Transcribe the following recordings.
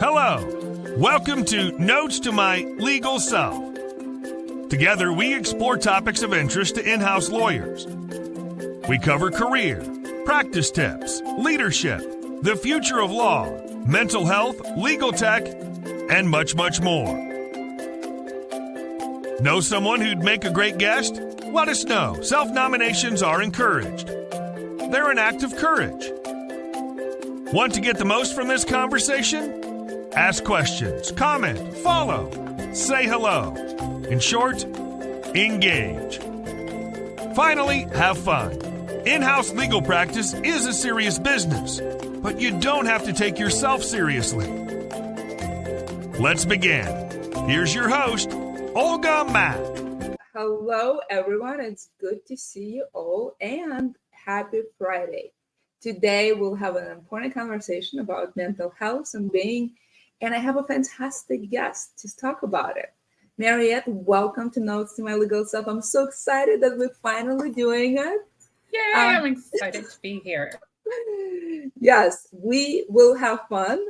Hello. Welcome to Notes to My Legal Self. Together, we explore topics of interest to in-house lawyers. We cover career, practice tips, leadership, the future of law, mental health, legal tech, and much, much more. Know someone who'd make a great guest? Let us know. Self-nominations are encouraged. They're an act of courage. Want to get the most from this conversation? Ask questions, comment, follow, say hello. In short, engage. Finally, have fun. In-house legal practice is a serious business, but you don't have to take yourself seriously. Let's begin. Here's your host, Olga Mack. Hello, everyone. It's good to see you all, and happy Friday. Today, we'll have an important conversation about mental health and being, and I have a fantastic guest to talk about it. Mariette, welcome to Notes to My Legal Self. I'm so excited that we're finally doing it. Yay, I'm excited to be here. Yes, we will have fun.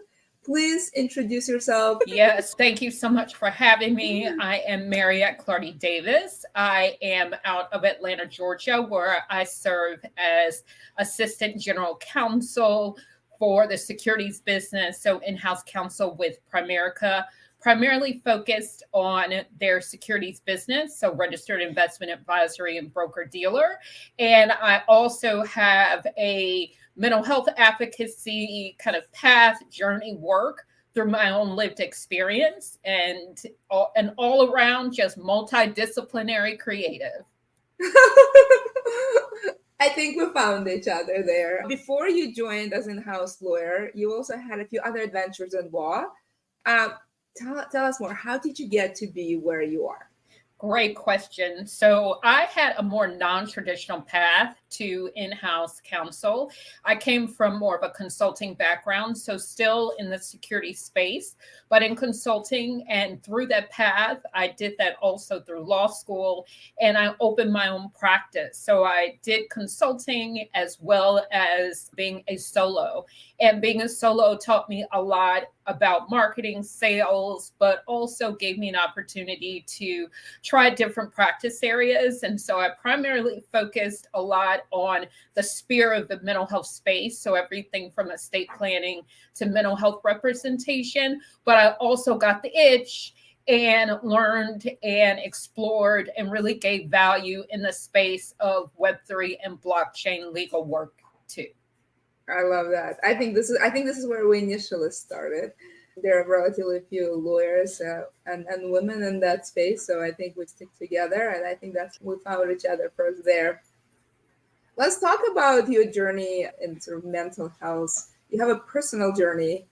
Please introduce yourself. Yes, thank you so much for having me. I am Mariette Clardy-Davis. I am out of Atlanta, Georgia, where I serve as Assistant General Counsel for the securities business, so in-house counsel with Primerica, primarily focused on their securities business, so registered investment advisory and broker-dealer. And I also have a mental health advocacy kind of path, journey work through my own lived experience, and all around just multi-disciplinary creative. I think we found each other there. Before you joined as in-house lawyer, you also had a few other adventures in law. Tell us more. How did you get to be where you are? Great question. So I had a more non-traditional path to in-house counsel. I came from more of a consulting background, so still in the security space, but in consulting, and through that path, I did that also through law school, and I opened my own practice. So I did consulting as well as being a solo, and being a solo taught me a lot about marketing, sales, but also gave me an opportunity to try different practice areas. And so I primarily focused a lot on the sphere of the mental health space. So everything from estate planning to mental health representation. But I also got the itch and learned and explored and really gave value in the space of Web3 and blockchain legal work too. I love that. I think this is where we initially started. There are relatively few lawyers and women in that space, so I think we stick together, and I think that's we found each other first there. Let's talk about your journey in sort of mental health. You have a personal journey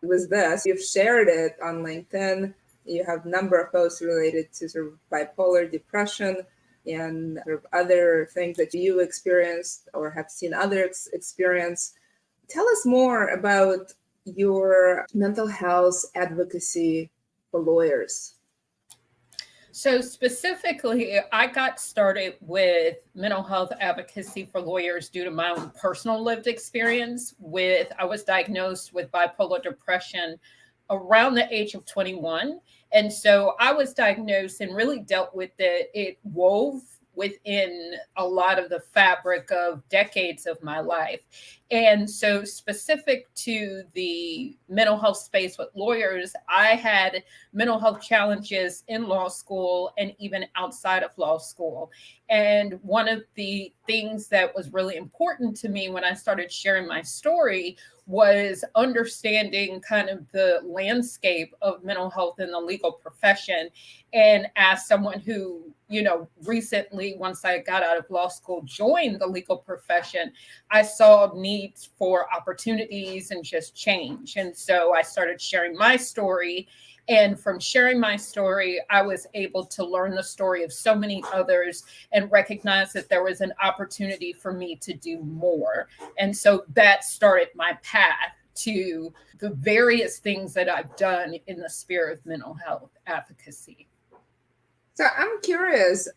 with this. You've shared it on LinkedIn. You have a number of posts related to sort of bipolar depression and sort of other things that you experienced or have seen others experience. Tell us more about your mental health advocacy for lawyers. So specifically, I got started with mental health advocacy for lawyers due to my own personal lived experience I was diagnosed with bipolar depression around the age of 21. And so I was diagnosed and really dealt with it. It wove within a lot of the fabric of decades of my life. And so specific to the mental health space with lawyers, I had mental health challenges in law school and even outside of law school. And one of the things that was really important to me when I started sharing my story was understanding kind of the landscape of mental health in the legal profession. And as someone who, recently, once I got out of law school, joined the legal profession, I saw needs for opportunities and just change. And so I started sharing my story. And from sharing my story, I was able to learn the story of so many others and recognize that there was an opportunity for me to do more. And so that started my path to the various things that I've done in the sphere of mental health advocacy. So I'm curious,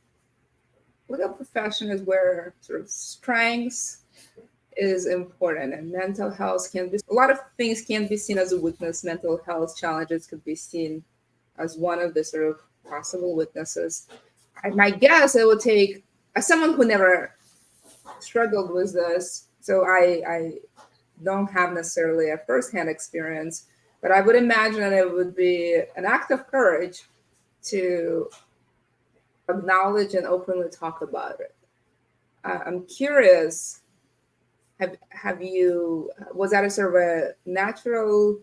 legal profession is where sort of strengths is important, and mental health can be, a lot of things can be seen as a weakness. Mental health challenges could be seen as one of the sort of possible weaknesses. My guess it would take, as someone who never struggled with this, so I don't have necessarily a firsthand experience, but I would imagine it would be an act of courage to acknowledge and openly talk about it. I'm curious, have you, was that a sort of a natural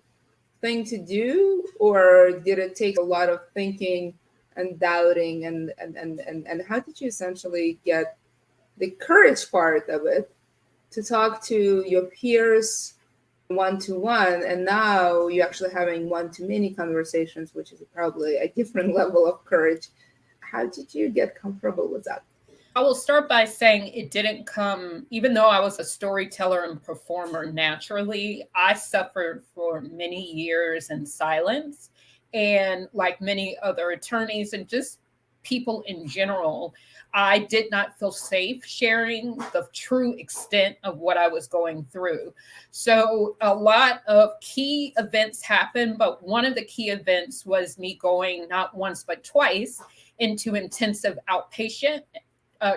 thing to do, or did it take a lot of thinking and doubting, and how did you essentially get the courage part of it to talk to your peers one-to-one, and now you're actually having one-to-many conversations, which is probably a different level of courage. How did you get comfortable with that? I will start by saying it didn't come, even though I was a storyteller and performer naturally, I suffered for many years in silence. And like many other attorneys and just people in general, I did not feel safe sharing the true extent of what I was going through. So a lot of key events happened, but one of the key events was me going not once, but twice into intensive outpatient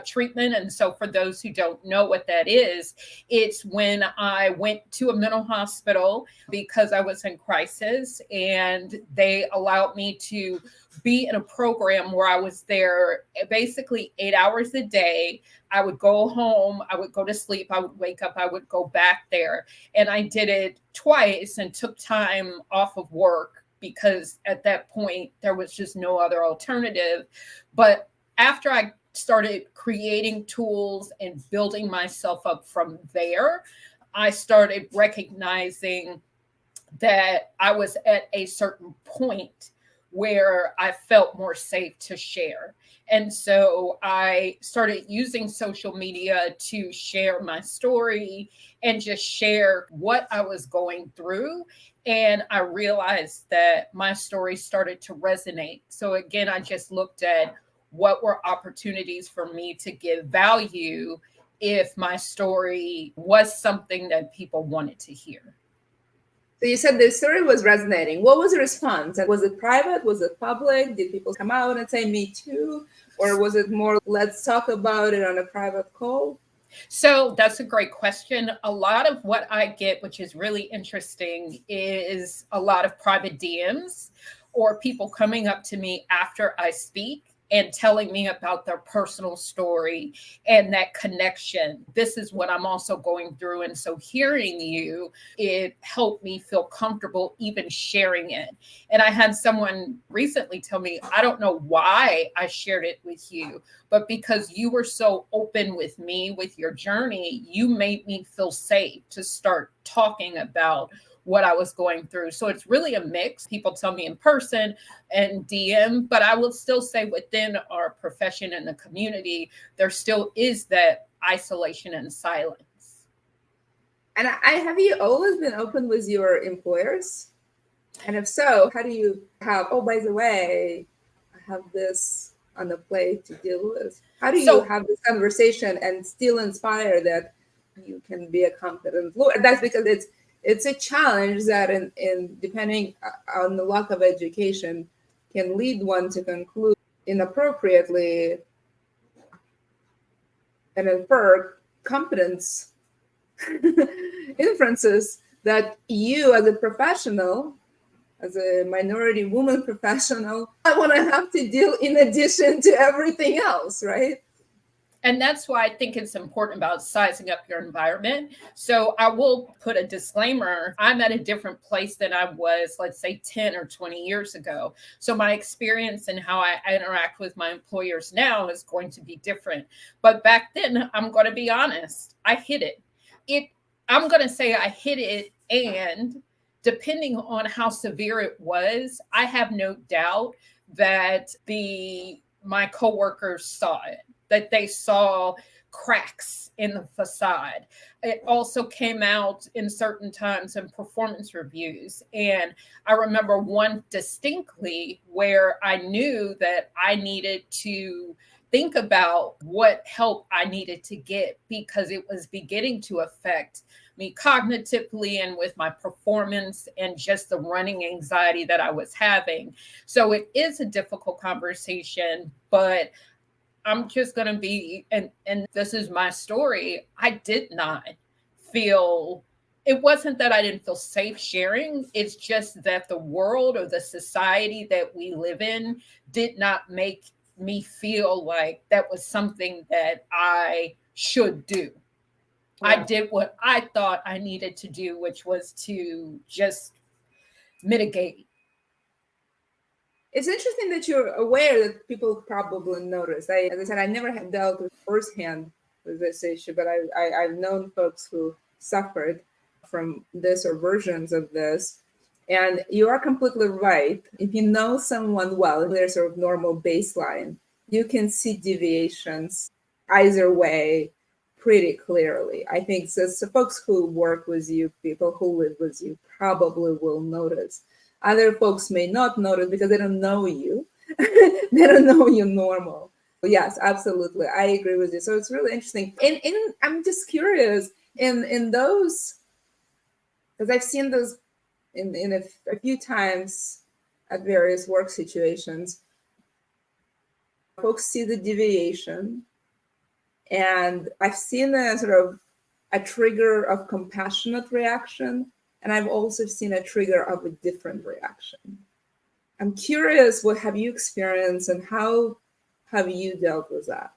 treatment. And so for those who don't know what that is, it's when I went to a mental hospital because I was in crisis, and they allowed me to be in a program where I was there basically 8 hours a day. I would go home, I would go to sleep, I would wake up, I would go back there. And I did it twice and took time off of work because at that point there was just no other alternative. But after I started creating tools and building myself up from there, I started recognizing that I was at a certain point where I felt more safe to share. And so I started using social media to share my story and just share what I was going through. And I realized that my story started to resonate. So again, I just looked at what were opportunities for me to give value if my story was something that people wanted to hear. So you said the story was resonating. What was the response? Was it private? Was it public? Did people come out and say, me too? Or was it more, let's talk about it on a private call? So that's a great question. A lot of what I get, which is really interesting, is a lot of private DMs or people coming up to me after I speak and telling me about their personal story and that connection. This is what I'm also going through. And so hearing you, it helped me feel comfortable even sharing it. And I had someone recently tell me, I don't know why I shared it with you, but because you were so open with me, with your journey, you made me feel safe to start talking about what I was going through. So it's really a mix. People tell me in person and DM, but I will still say within our profession and the community, there still is that isolation and silence. And have you always been open with your employers? And if so, how do you have, oh, by the way, I have this on the plate to deal with? How do you have this conversation and still inspire that you can be a competent lawyer? That's because it's a challenge that in depending on the lack of education can lead one to conclude inappropriately and infer competence inferences that you as a professional, as a minority woman professional, I want to have to deal in addition to everything else, right? And that's why I think it's important about sizing up your environment. So I will put a disclaimer. I'm at a different place than I was, let's say 10 or 20 years ago. So my experience and how I interact with my employers now is going to be different. But back then, I'm going to be honest, I hit it. I'm going to say I hit it, and depending on how severe it was, I have no doubt that my coworkers saw it, that they saw cracks in the facade. It also came out in certain times in performance reviews. And I remember one distinctly where I knew that I needed to think about what help I needed to get because it was beginning to affect me cognitively and with my performance and just the running anxiety that I was having. So it is a difficult conversation, but I'm just going to be, and this is my story. I did not feel, it wasn't that I didn't feel safe sharing. It's just that the world or the society that we live in did not make me feel like that was something that I should do. Yeah. I did what I thought I needed to do, which was to just mitigate. It's interesting that you're aware that people probably notice. As I said, I never have dealt with firsthand with this issue, but I've known folks who suffered from this or versions of this. And you are completely right. If you know someone well, there's sort of normal baseline, you can see deviations either way pretty clearly. I think so folks who work with you, people who live with you, probably will notice. Other folks may not notice because they don't know you. They don't know you normal. But yes, absolutely. I agree with you. So it's really interesting. And I'm just curious, in those, because I've seen those in a few times at various work situations, folks see the deviation. And I've seen a sort of a trigger of compassionate reaction. And I've also seen a trigger of a different reaction. I'm curious, what have you experienced and how have you dealt with that?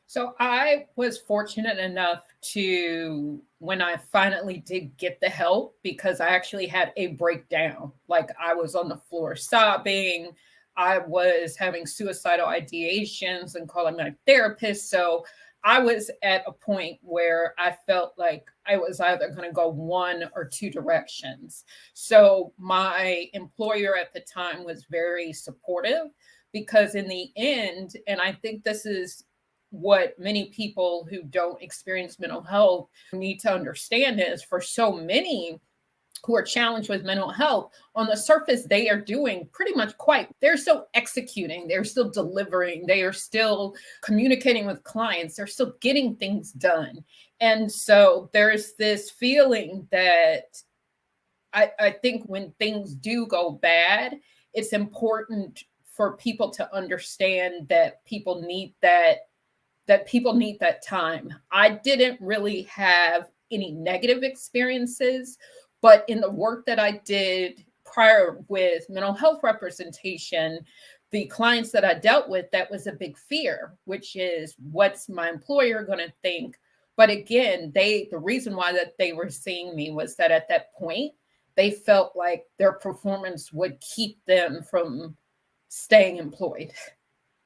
So I was fortunate enough to, when I finally did get the help, because I actually had a breakdown. Like I was on the floor sobbing. I was having suicidal ideations and calling my therapist. So I was at a point where I felt like I was either going to go one or two directions. So my employer at the time was very supportive because in the end, and I think this is what many people who don't experience mental health need to understand is for so many who are challenged with mental health, on the surface, they are doing pretty much they're still executing, they're still delivering, they are still communicating with clients, they're still getting things done. And so there's this feeling that I think when things do go bad, it's important for people to understand that people need that time. I didn't really have any negative experiences, but in the work that I did prior with mental health representation, the clients that I dealt with, that was a big fear, which is what's my employer going to think? But again, the reason why that they were seeing me was that at that point, they felt like their performance would keep them from staying employed.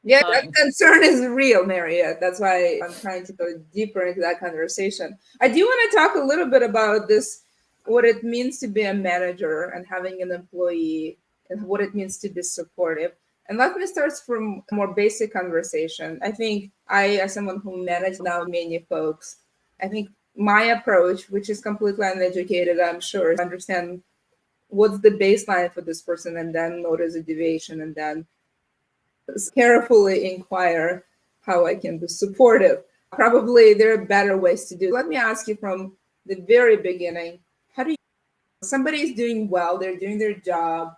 Yeah, that concern is real, Mariette. That's why I'm trying to go deeper into that conversation. I do want to talk a little bit about this, what it means to be a manager and having an employee and what it means to be supportive. And let me start from a more basic conversation. I think as someone who manages now many folks, I think my approach, which is completely uneducated, I'm sure, is understand what's the baseline for this person and then notice a deviation and then carefully inquire how I can be supportive. Probably there are better ways to do it. Let me ask you from the very beginning, somebody is doing well, they're doing their job,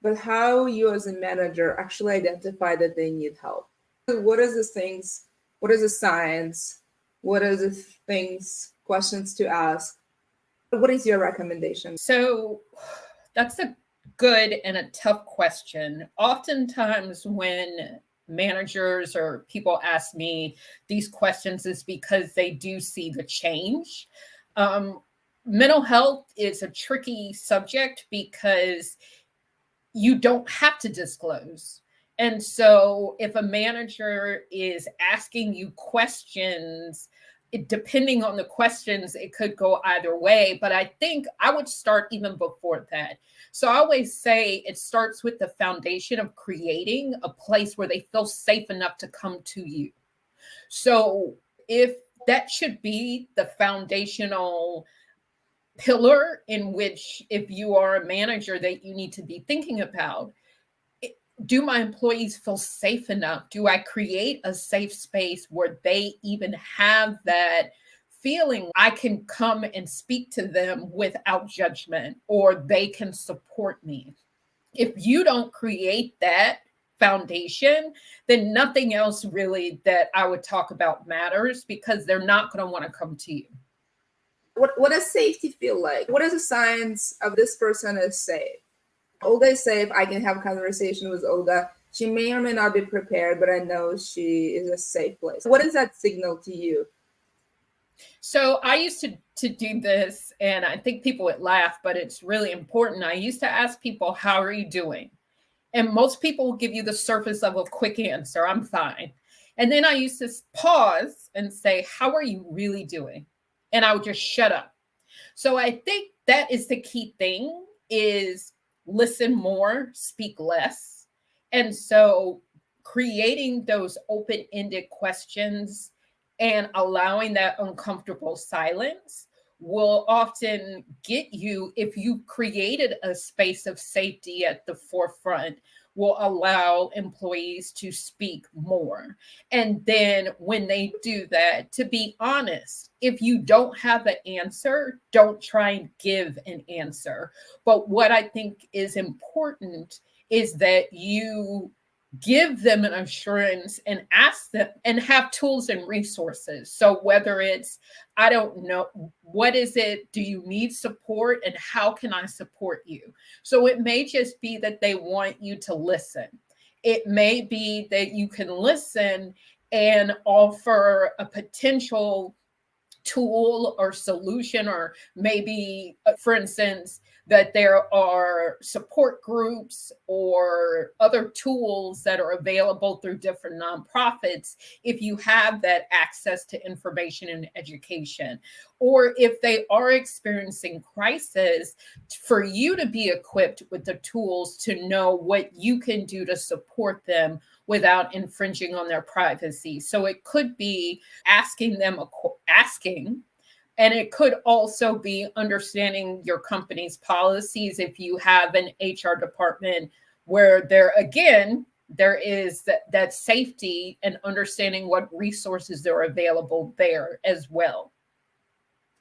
but how you as a manager actually identify that they need help? What are the things, what is the science? What are the things, questions to ask? What is your recommendation? So that's a good and a tough question. Oftentimes when managers or people ask me these questions is because they do see the change. Mental health is a tricky subject because you don't have to disclose. And so if a manager is asking you questions, depending on the questions, it could go either way. But I think I would start even before that. So I always say it starts with the foundation of creating a place where they feel safe enough to come to you. So if that should be the foundational pillar in which, if you are a manager, that you need to be thinking about. do my employees feel safe enough? Do I create a safe space where they even have that feeling I can come and speak to them without judgment, or they can support me? If you don't create that foundation, then nothing else really that I would talk about matters, because they're not going to want to come to you. What does safety feel like? What is the signs of this person is safe? Olga is safe. I can have a conversation with Olga. She may or may not be prepared, but I know she is a safe place. What does that signal to you? So I used to do this, and I think people would laugh, but it's really important. I used to ask people, how are you doing? And most people will give you the surface of a quick answer, I'm fine. And then I used to pause and say, how are you really doing? And I would just shut up. So I think that is the key thing, is listen more, speak less. And so creating those open-ended questions and allowing that uncomfortable silence will often get you, if you created a space of safety at the forefront, will allow employees to speak more. And then when they do that, to be honest, if you don't have an answer, don't try and give an answer. But what I think is important is that you give them an assurance and ask them, and have tools and resources. So whether it's, I don't know, what is it? Do you need support? And how can I support you? So it may just be that they want you to listen. It may be that you can listen and offer a potential tool or solution, or maybe, for instance, that there are support groups or other tools that are available through different nonprofits if you have that access to information and education. Or if they are experiencing crisis, for you to be equipped with the tools to know what you can do to support them without infringing on their privacy. So it could be asking them, and it could also be understanding your company's policies. If you have an HR department where there is that safety, and understanding what resources are available there as well.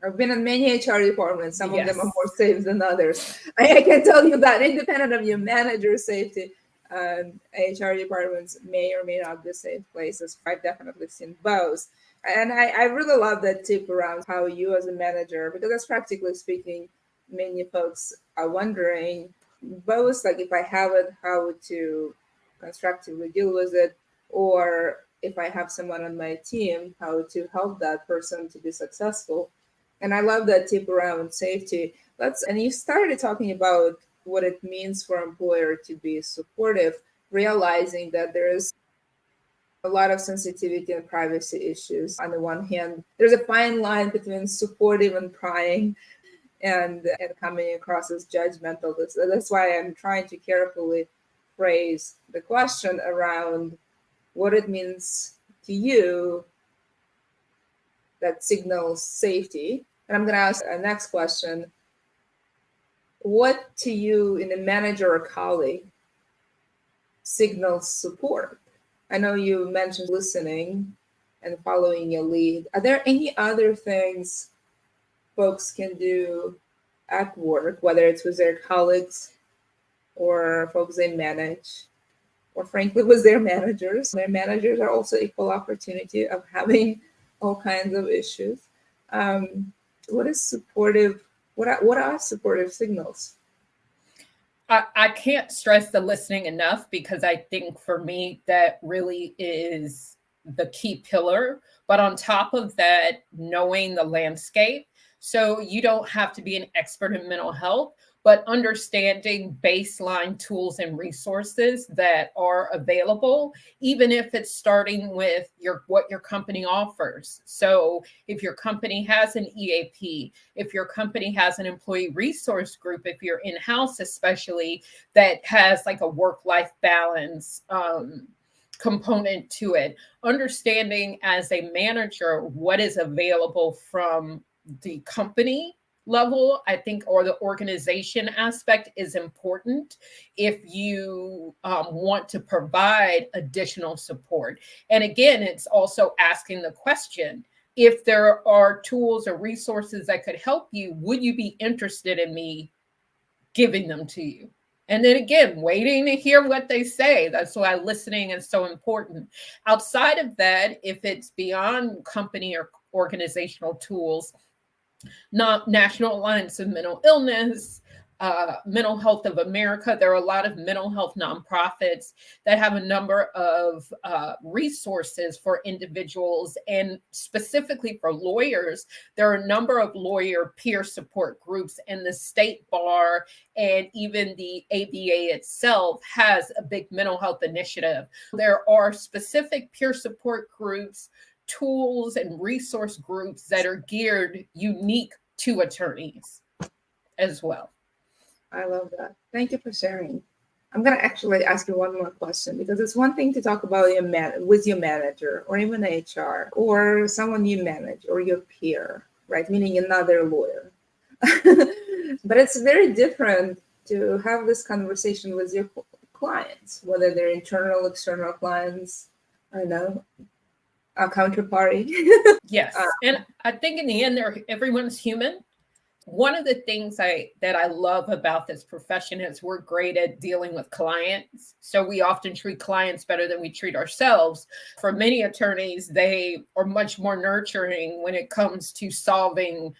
I've been in many HR departments. Some of them are more safe than others. I can tell you that, independent of your manager safety, HR departments may or may not be safe places. I've definitely seen both. And I really love that tip around how you as a manager, because that's practically speaking, many folks are wondering both, like, if I have it, how to constructively deal with it, or if I have someone on my team, how to help that person to be successful. And I love that tip around safety. And you started talking about what it means for an employer to be supportive, realizing that there is a lot of sensitivity and privacy issues. On the one hand, there's a fine line between supportive and prying, and coming across as judgmental. That's why I'm trying to carefully phrase the question around what it means to you that signals safety. And I'm going to ask a next question. What to you, in a manager or colleague, signals support? I know you mentioned listening and following a lead. Are there any other things folks can do at work, whether it's with their colleagues or folks they manage, or frankly with their managers? Their managers are also equal opportunity of having all kinds of issues. What is supportive? What are supportive signals? I can't stress the listening enough, because I think for me, that really is the key pillar. But on top of that, knowing the landscape. So you don't have to be an expert in mental health, but understanding baseline tools and resources that are available, even if it's starting with what your company offers. So if your company has an EAP, if your company has an employee resource group, if you're in-house especially, that has like a work-life balance component to it, understanding as a manager what is available from the company level, I think, or the organization aspect is important if you want to provide additional support. And again, it's also asking the question, if there are tools or resources that could help you, would you be interested in me giving them to you? And then again, waiting to hear what they say. That's why listening is so important. Outside of that, if it's beyond company or organizational tools, not National Alliance of Mental Illness, Mental Health of America. There are a lot of mental health nonprofits that have a number of resources for individuals, and specifically for lawyers. There are a number of lawyer peer support groups, and the state bar and even the ABA itself has a big mental health initiative. There are specific peer support groups, tools, and resource groups that are geared unique to attorneys as well. I love that. Thank you for sharing. I'm going to actually ask you one more question, because it's one thing to talk about with your manager or even HR or someone you manage or your peer, right? Meaning another lawyer. But it's very different to have this conversation with your clients, whether they're internal, external clients, I know, a counterparty. Yes. And I think in the end, everyone's human. One of the things that I love about this profession is we're great at dealing with clients. So we often treat clients better than we treat ourselves. For many attorneys, they are much more nurturing when it comes to solving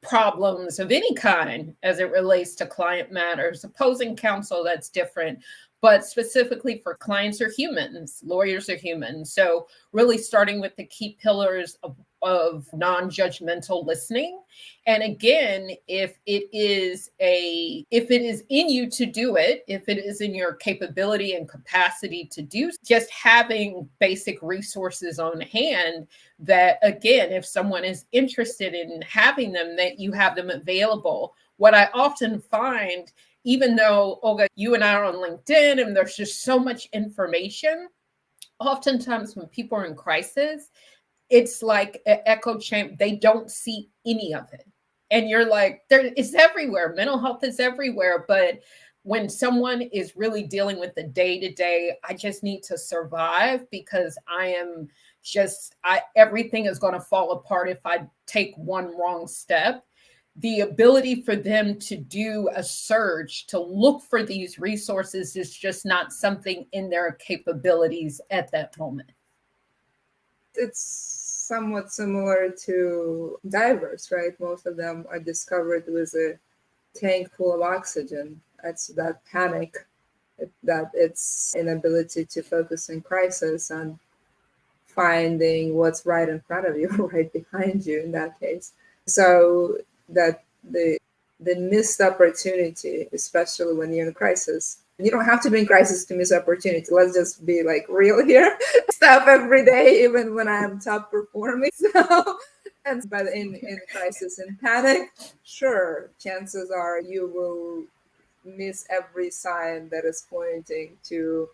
problems of any kind as it relates to client matters. Opposing counsel, that's different. But specifically for clients are humans, lawyers are humans. So really starting with the key pillars of non-judgmental listening. And again, if it is in you to do it, if it is in your capability and capacity to do, just having basic resources on hand that, again, if someone is interested in having them, that you have them available. What I often find, even though, Olga, you and I are on LinkedIn and there's just so much information, oftentimes when people are in crisis, it's like an echo chamber. They don't see any of it. And you're like, it's everywhere. Mental health is everywhere. But when someone is really dealing with the day-to-day, I just need to survive because everything is going to fall apart if I take one wrong step. The ability for them to do a search, to look for these resources is just not something in their capabilities at that moment. It's somewhat similar to divers, right? Most of them are discovered with a tank full of oxygen. It's that panic, that it's inability to focus in crisis and finding what's right in front of you, right behind you in that case. So that the missed opportunity, especially when you're in a crisis. You don't have to be in crisis to miss opportunity. Let's just be like real here. Stop every day, even when I'm top performing. But in crisis and panic, sure, chances are you will miss every sign that is pointing to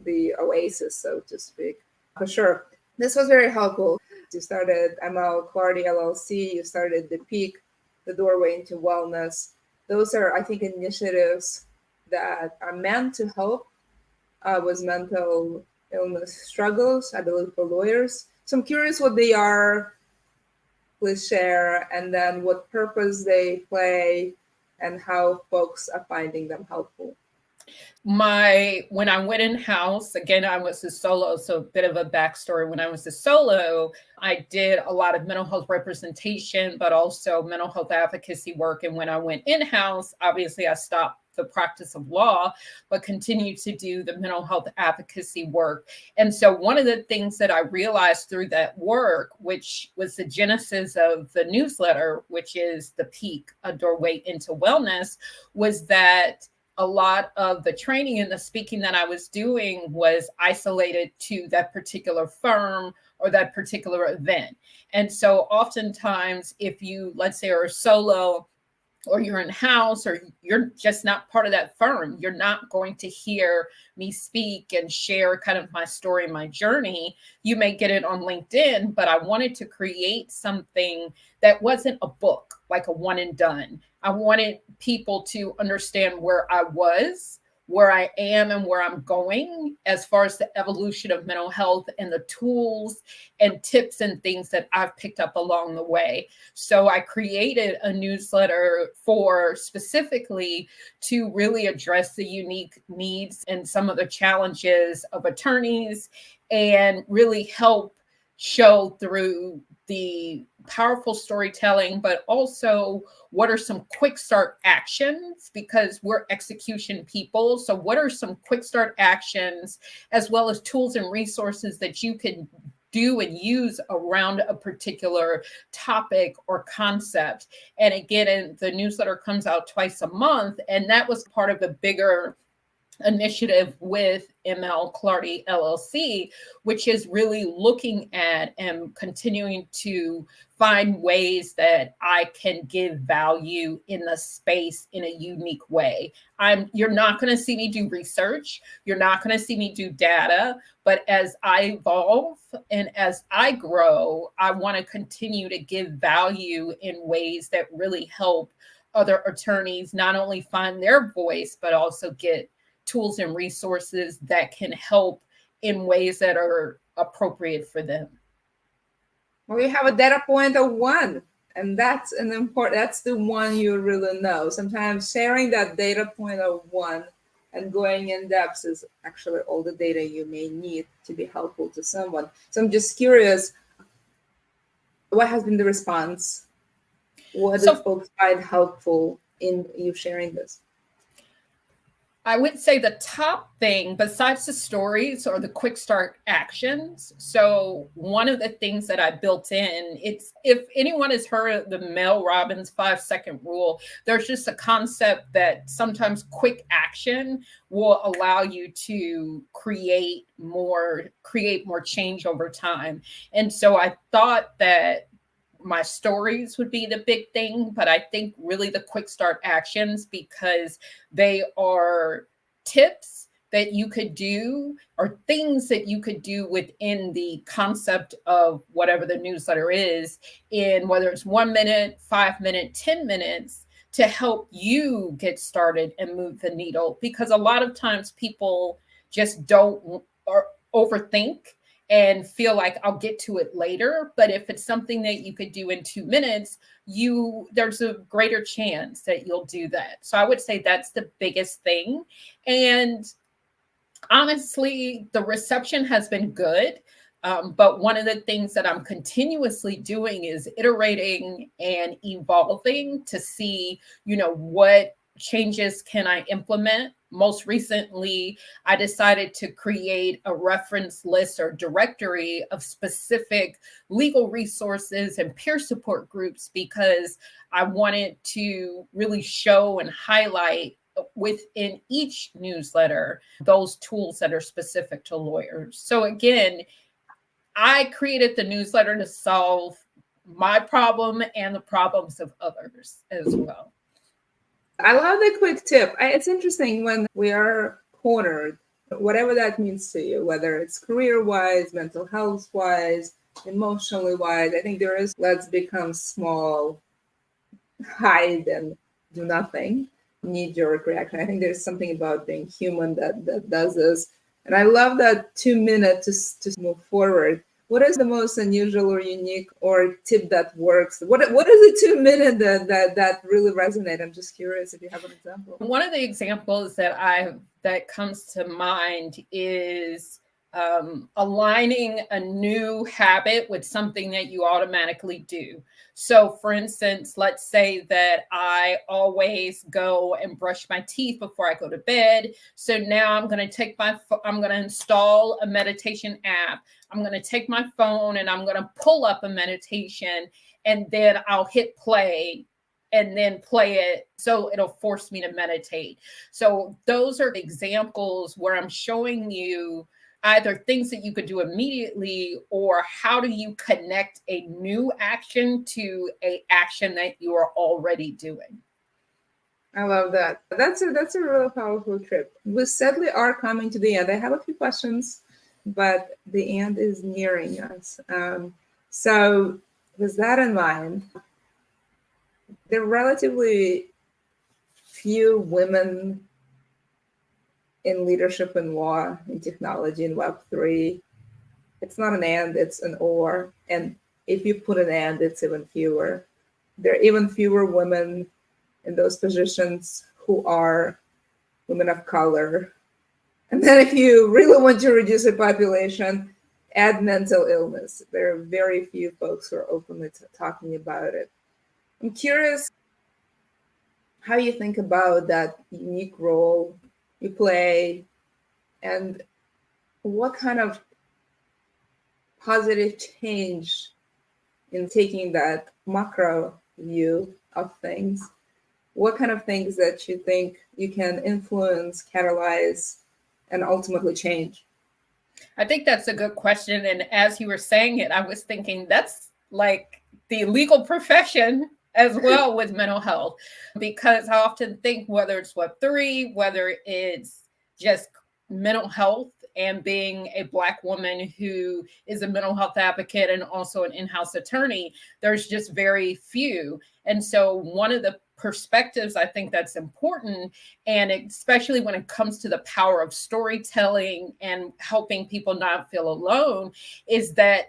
the oasis, so to speak. For sure. This was very helpful. You started Mariette Clardy LLC, you started The Peak, the doorway into wellness. Those are, I think, initiatives that are meant to help with mental illness struggles, I believe, for lawyers. So I'm curious what they are. Please share, and then what purpose they play and how folks are finding them helpful. When I went in-house, again, I was a solo, so a bit of a backstory. When I was a solo, I did a lot of mental health representation, but also mental health advocacy work. And when I went in-house, obviously I stopped the practice of law, but continued to do the mental health advocacy work. And so one of the things that I realized through that work, which was the genesis of the newsletter, which is The Peak, a doorway into wellness, was that a lot of the training and the speaking that I was doing was isolated to that particular firm or that particular event. And so oftentimes, if you, let's say, are a solo or you're in-house, or you're just not part of that firm, you're not going to hear me speak and share kind of my story, my journey. You may get it on LinkedIn, but I wanted to create something that wasn't a book, like a one and done. I wanted people to understand where I was, where I am, and where I'm going as far as the evolution of mental health and the tools and tips and things that I've picked up along the way. So I created a newsletter for specifically to really address the unique needs and some of the challenges of attorneys, and really help show through the powerful storytelling, but also what are some quick start actions, because we're execution people. So what are some quick start actions, as well as tools and resources that you can do and use around a particular topic or concept. And again, the newsletter comes out twice a month, and that was part of a bigger initiative with ML Clardy LLC, which is really looking at and continuing to find ways that I can give value in the space in a unique way. You're not going to see me do research. You're not going to see me do data. But as I evolve and as I grow, I want to continue to give value in ways that really help other attorneys not only find their voice, but also get tools and resources that can help in ways that are appropriate for them. Well, you have a data point of one, and that's the one you really know. Sometimes sharing that data point of one and going in depth is actually all the data you may need to be helpful to someone. So I'm just curious, what has been the response? What did folks find helpful in you sharing this? I would say the top thing, besides the stories, are the quick start actions. So one of the things that I built in, it's, if anyone has heard of the Mel Robbins 5-second rule, there's just a concept that sometimes quick action will allow you to create more change over time. And so I thought that my stories would be the big thing, but I think really the quick start actions, because they are tips that you could do or things that you could do within the concept of whatever the newsletter is, in whether it's 1 minute, 5 minutes, 10 minutes, to help you get started and move the needle. Because a lot of times people just don't or overthink and feel like I'll get to it later. But if it's something that you could do in 2 minutes, there's a greater chance that you'll do that. So I would say that's the biggest thing. And honestly, the reception has been good. But one of the things that I'm continuously doing is iterating and evolving to see, what changes can I implement. Most recently, I decided to create a reference list or directory of specific legal resources and peer support groups, because I wanted to really show and highlight within each newsletter those tools that are specific to lawyers. So again, I created the newsletter to solve my problem and the problems of others as well. I love the quick tip. It's interesting when we are cornered, whatever that means to you, whether it's career-wise, mental health-wise, emotionally-wise. I think there is, let's become small, hide and do nothing, knee-jerk reaction. I think there's something about being human that does this. And I love that 2 minutes to move forward. What is the most unusual or unique or tip that works? What is the 2 minute that really resonate? I'm just curious if you have an example. One of the examples that comes to mind is aligning a new habit with something that you automatically do. So for instance, let's say that I always go and brush my teeth before I go to bed. So now I'm going to install a meditation app. I'm going to take my phone and I'm going to pull up a meditation, and then I'll hit play and then play it. So it'll force me to meditate. So those are examples where I'm showing you either things that you could do immediately, or how do you connect a new action to an action that you are already doing. I love that. That's a real powerful trip. We sadly are coming to the end. I have a few questions, but the end is nearing us. So with that in mind, there are relatively few women in leadership and law, in technology, in Web3. It's not an and, it's an or. And if you put an and, it's even fewer. There are even fewer women in those positions who are women of color. And then if you really want to reduce the population, add mental illness. There are very few folks who are openly talking about it. I'm curious how you think about that unique role you play and what kind of positive change in taking that macro view of things. What kind of things that you think you can influence, catalyze, and ultimately change? I think that's a good question. And as you were saying it, I was thinking that's like the legal profession as well with mental health, because I often think whether it's Web3, whether it's just mental health and being a Black woman who is a mental health advocate and also an in-house attorney, there's just very few. And so one of the perspectives I think that's important, and especially when it comes to the power of storytelling and helping people not feel alone, is that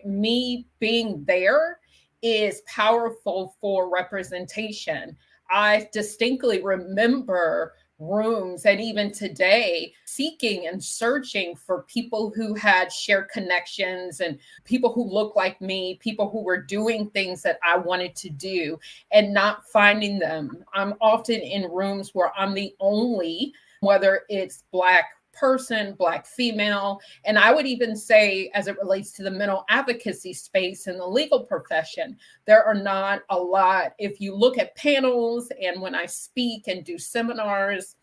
me being there is powerful for representation. I distinctly remember rooms and even today seeking and searching for people who had shared connections and people who look like me, people who were doing things that I wanted to do and not finding them. I'm often in rooms where I'm the only, whether it's Black person, Black female. And I would even say, as it relates to the mental advocacy space in the legal profession, there are not a lot. If you look at panels and when I speak and do seminars,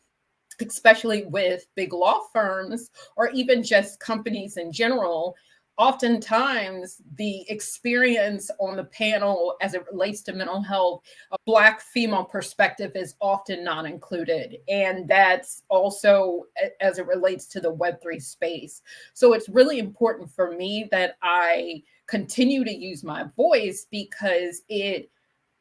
especially with big law firms or even just companies in general, oftentimes the experience on the panel as it relates to mental health, a Black female perspective is often not included. And that's also as it relates to the Web3 space. So it's really important for me that I continue to use my voice because it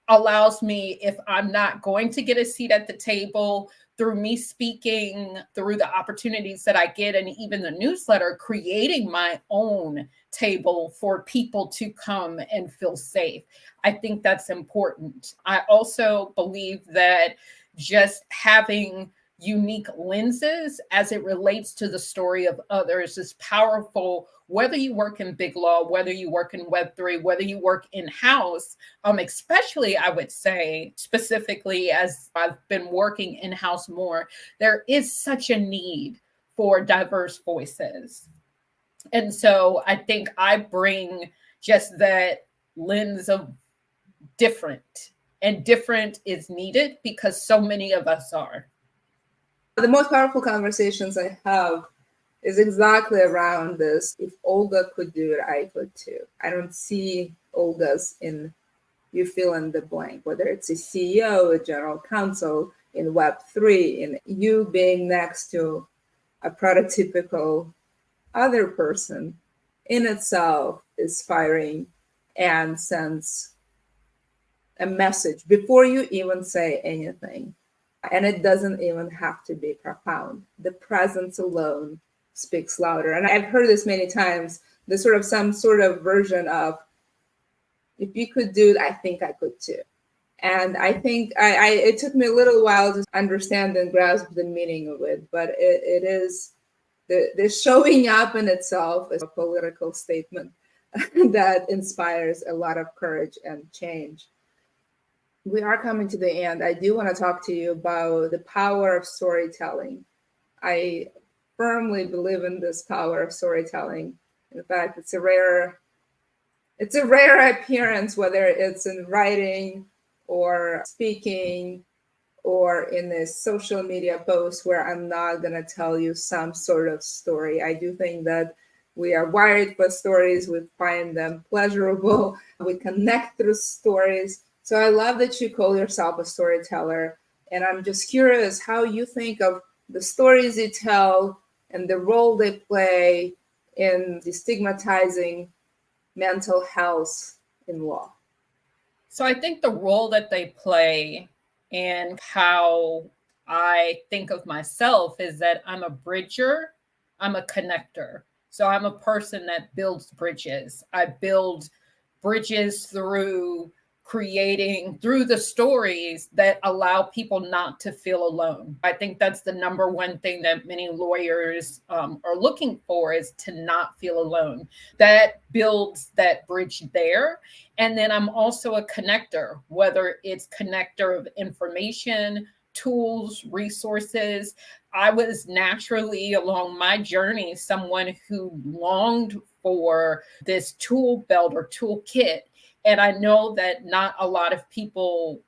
allows me, if I'm not going to get a seat at the table, through me speaking, through the opportunities that I get, and even the newsletter, creating my own table for people to come and feel safe. I think that's important. I also believe that just having unique lenses as it relates to the story of others is powerful, whether you work in big law, whether you work in Web3, whether you work in-house, especially I would say specifically as I've been working in-house more, there is such a need for diverse voices. And so I think I bring just that lens of different, and different is needed because so many of us are. The most powerful conversations I have is exactly around this. If Olga could do it, I could too. I don't see Olgas in you fill in the blank, whether it's a CEO, a general counsel, in Web3, in you being next to a prototypical other person in itself is firing and sends a message before you even say anything. And it doesn't even have to be profound. The presence alone speaks louder. And I've heard this many times, there's sort of some sort of version of, if you could do it, I think I could too. And I think it took me a little while to understand and grasp the meaning of it, but it is, the showing up in itself is a political statement that inspires a lot of courage and change. We are coming to the end. I do want to talk to you about the power of storytelling. I firmly believe in this power of storytelling. In fact, it's a rare appearance, whether it's in writing or speaking or in a social media post where I'm not going to tell you some sort of story. I do think that we are wired for stories. We find them pleasurable. We connect through stories. So I love that you call yourself a storyteller. And I'm just curious how you think of the stories you tell and the role they play in destigmatizing mental health in law. So I think the role that they play and how I think of myself is that I'm a bridger, I'm a connector. So I'm a person that builds bridges. I build bridges through the stories that allow people not to feel alone. I think that's the number one thing that many lawyers are looking for, is to not feel alone. That builds that bridge there. And then I'm also a connector, whether it's connector of information, tools, resources. I was naturally, along my journey, someone who longed for this tool belt or toolkit. And I know that not a lot of people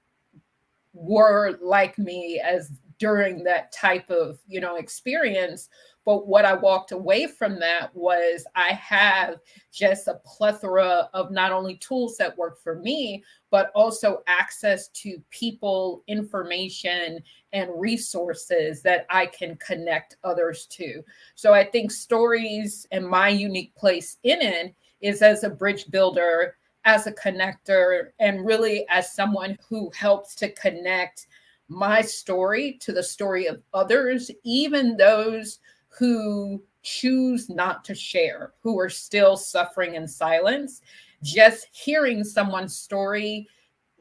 were like me as during that type of, experience. But what I walked away from that was I have just a plethora of not only tools that work for me, but also access to people, information, and resources that I can connect others to. So I think stories and my unique place in it is as a bridge builder, as a connector, and really as someone who helps to connect my story to the story of others, even those who choose not to share, who are still suffering in silence. Just hearing someone's story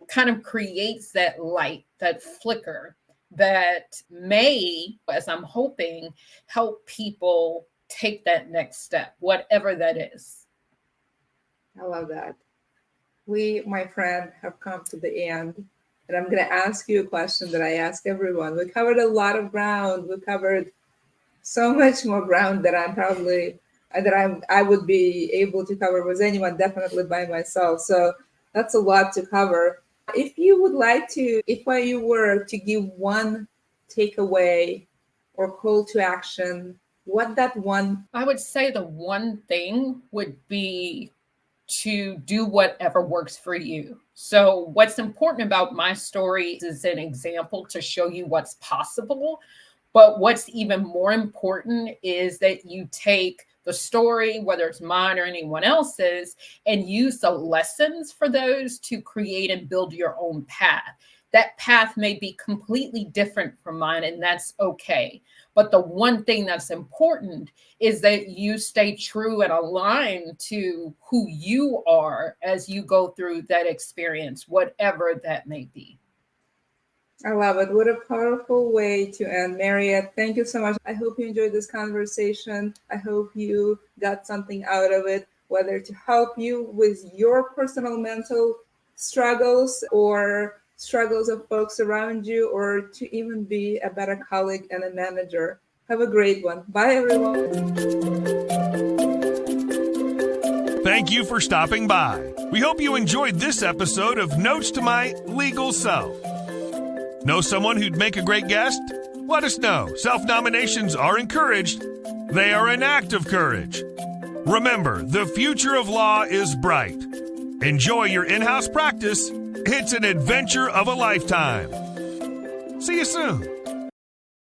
kind of creates that light, that flicker that may, as I'm hoping, help people take that next step, whatever that is. I love that. We, my friend, have come to the end, and I'm going to ask you a question that I ask everyone. We covered a lot of ground. We covered so much more ground that I would be able to cover with anyone, definitely by myself. So that's a lot to cover. If you would like to, if you were to give one takeaway or call to action, what that one? I would say the one thing would be to do whatever works for you. So what's important about my story is an example to show you what's possible. But what's even more important is that you take the story, whether it's mine or anyone else's, and use the lessons for those to create and build your own path. That path may be completely different from mine, and that's okay. But the one thing that's important is that you stay true and aligned to who you are as you go through that experience, whatever that may be. I love it. What a powerful way to end. Mariette, thank you so much. I hope you enjoyed this conversation. I hope you got something out of it, whether to help you with your personal mental struggles or struggles of folks around you, or to even be a better colleague and a manager. Have a great one. Bye, everyone. Thank you for stopping by. We hope you enjoyed this episode of Notes to My Legal Self. Know someone who'd make a great guest? Let us know. Self-nominations are encouraged. They are an act of courage. Remember, the future of law is bright. Enjoy your in-house practice. It's an adventure of a lifetime. See you soon.